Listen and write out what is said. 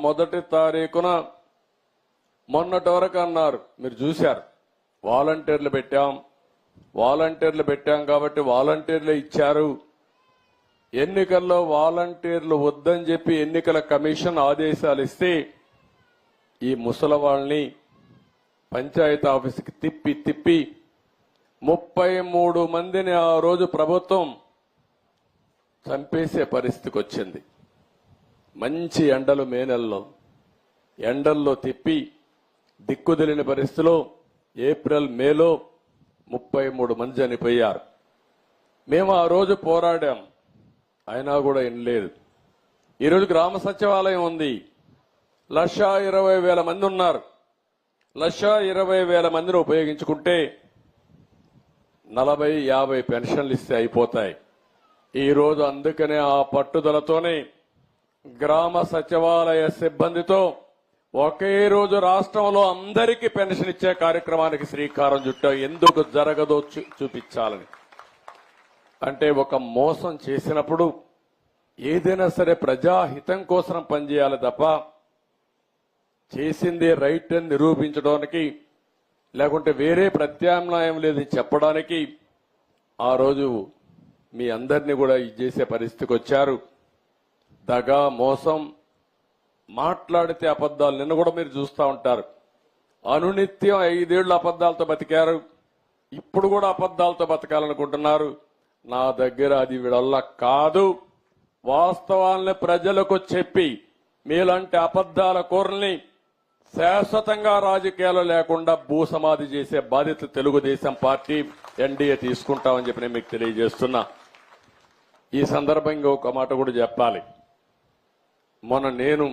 మొదటి తారీఖున మొన్నటి వరకు అన్నారు, మీరు చూశారు, వాలంటీర్లు పెట్టాం కాబట్టి వాలంటీర్లు ఇచ్చారు. ఎన్నికల్లో వాలంటీర్లు వద్దని చెప్పి ఎన్నికల కమిషన్ ఆదేశాలు ఇస్తే ఈ ముసలవాళ్ళని పంచాయతీ ఆఫీసుకి తిప్పి 33 మందిని ఆ రోజు ప్రభుత్వం చంపేసే పరిస్థితికి వచ్చింది. మంచి ఎండలు మే నెలలో ఎండల్లో తిప్పి దిక్కుదెలిన పరిస్థితిలో ఏప్రిల్ మేలో 33 మంది చనిపోయారు. మేము ఆ రోజు పోరాడాం, అయినా కూడా వినలేదు. ఈరోజు గ్రామ సచివాలయం ఉంది, 1,20,000 మంది ఉన్నారు. 1,20,000 మందిని ఉపయోగించుకుంటే 40-50 పెన్షన్లు ఇస్తే అయిపోతాయి. ఈరోజు అందుకనే ఆ పట్టుదలతోనే గ్రామ సచివాలయ సిబ్బందితో ఒకే రోజు రాష్ట్రంలో అందరికీ పెన్షన్ ఇచ్చే కార్యక్రమానికి శ్రీకారం చుట్టాం. ఎందుకు జరగదో చూపించాలని. అంటే ఒక మోసం చేసినప్పుడు ఏదైనా సరే ప్రజాహితం కోసం పనిచేయాలి తప్ప చేసింది రైట్ అని నిరూపించడానికి లేకుంటే వేరే ప్రత్యామ్నాయం లేదని చెప్పడానికి ఆ రోజు మీ అందరినీ కూడా ఇది చేసే పరిస్థితికి వచ్చారు. దగా మోసం, మాట్లాడితే అబద్దాలు. నిన్న కూడా మీరు చూస్తూ ఉంటారు, అనునిత్యం 5 ఏళ్లు అబద్దాలతో బతికారు, ఇప్పుడు కూడా అబద్దాలతో బతకాలనుకుంటున్నారు. నా దగ్గర అది వీళ్ళ కాదు. వాస్తవాలను ప్రజలకు చెప్పి మీలాంటి అబద్దాల కూరల్ని శాశ్వతంగా రాజకీయాలు లేకుండా భూసమాధి చేసే బాధ్యత తెలుగుదేశం పార్టీ ఎన్డీఏ తీసుకుంటామని చెప్పి నేను మీకు తెలియజేస్తున్నా. ఈ సందర్భంగా ఒక మాట కూడా చెప్పాలి. మొన్న నేను